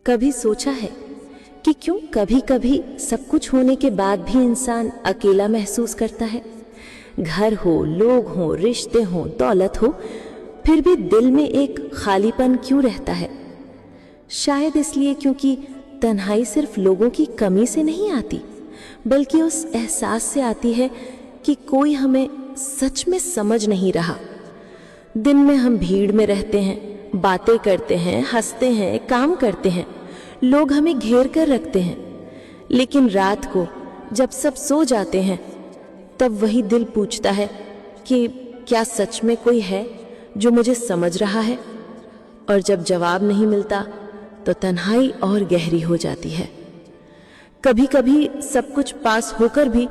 कभी सोचा है कि क्यों कभी कभी सब कुछ होने के बाद भी इंसान अकेला महसूस करता है? घर हो, लोग हो, रिश्ते हो, दौलत हो, फिर भी दिल में एक खालीपन क्यों रहता है? शायद इसलिए क्योंकि तन्हाई सिर्फ लोगों की कमी से नहीं आती, बल्कि उस एहसास से आती है कि कोई हमें सच में समझ नहीं रहा। दिन में हम भीड़ में रहते हैं, बातें करते हैं, हंसते हैं, काम करते हैं, लोग हमें घेर कर रखते हैं, लेकिन रात को जब सब सो जाते हैं तब वही दिल पूछता है कि क्या सच में कोई है जो मुझे समझ रहा है? और जब जवाब नहीं मिलता तो तन्हाई और गहरी हो जाती है। कभी कभी सब कुछ पास होकर भी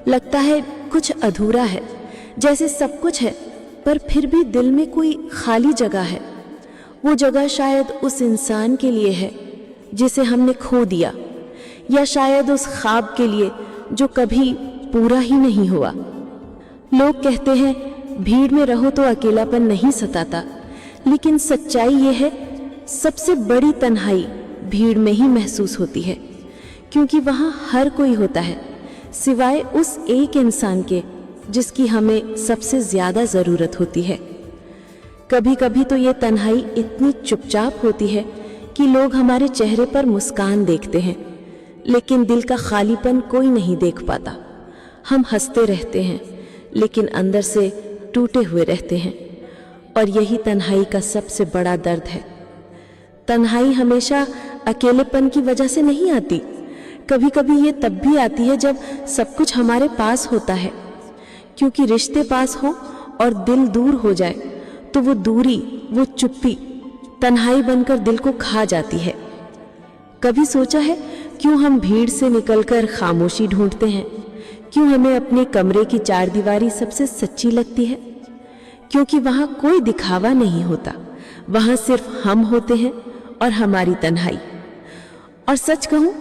लगता है कुछ अधूरा है, जैसे सब कुछ है पर फिर भी दिल में कोई खाली जगह है। वो जगह शायद उस इंसान के लिए है जिसे हमने खो दिया, या शायद उस ख्वाब के लिए जो कभी पूरा ही नहीं हुआ। लोग कहते हैं भीड़ में रहो तो अकेलापन नहीं सताता, लेकिन सच्चाई ये है सबसे बड़ी तन्हाई भीड़ में ही महसूस होती है, क्योंकि वहाँ हर कोई होता है सिवाय उस एक इंसान के जिसकी हमें सबसे ज्यादा जरूरत होती है। कभी कभी तो ये तन्हाई इतनी चुपचाप होती है कि लोग हमारे चेहरे पर मुस्कान देखते हैं, लेकिन दिल का खालीपन कोई नहीं देख पाता। हम हंसते रहते हैं लेकिन अंदर से टूटे हुए रहते हैं, और यही तन्हाई का सबसे बड़ा दर्द है। तन्हाई हमेशा अकेलेपन की वजह से नहीं आती, कभी कभी ये तब भी आती है जब सब कुछ हमारे पास होता है, क्योंकि रिश्ते पास हो और दिल दूर हो जाए तो वो दूरी, वो चुप्पी तन्हाई बनकर दिल को खा जाती है। कभी सोचा है क्यों हम भीड़ से निकलकर खामोशी ढूंढते हैं? क्यों हमें अपने कमरे की चारदीवारी सबसे सच्ची लगती है? क्योंकि वहाँ कोई दिखावा नहीं होता, वहाँ सिर्फ हम होते हैं और हमारी तन्हाई। और सच कहूँ,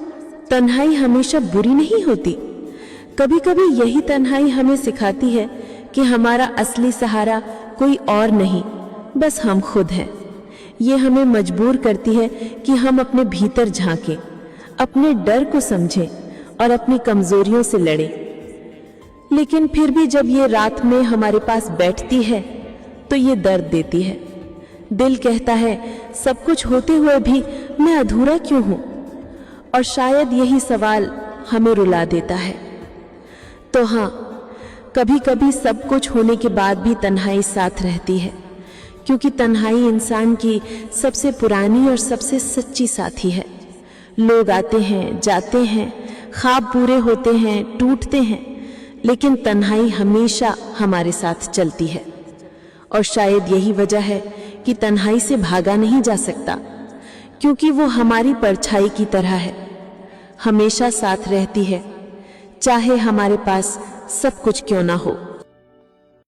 तन्हाई हमेशा बुरी नहीं होती। कभी कभी यही तन्हाई हमें सिखाती है कि हमारा असली सहारा कोई और नहीं, बस हम खुद हैं। ये हमें मजबूर करती है कि हम अपने भीतर झांकें, अपने डर को समझें और अपनी कमजोरियों से लड़ें। लेकिन फिर भी जब ये रात में हमारे पास बैठती है तो ये दर्द देती है। दिल कहता है सब कुछ होते हुए भी मैं अधूरा क्यों हूं? और शायद यही सवाल हमें रुला देता है। तो हाँ, कभी कभी सब कुछ होने के बाद भी तन्हाई साथ रहती है, क्योंकि तन्हाई इंसान की सबसे पुरानी और सबसे सच्ची साथी है। लोग आते हैं, जाते हैं, ख्वाब पूरे होते हैं, टूटते हैं, लेकिन तन्हाई हमेशा हमारे साथ चलती है। और शायद यही वजह है कि तन्हाई से भागा नहीं जा सकता, क्योंकि वो हमारी परछाई की तरह है, हमेशा साथ रहती है, चाहे हमारे पास सब कुछ क्यों ना हो।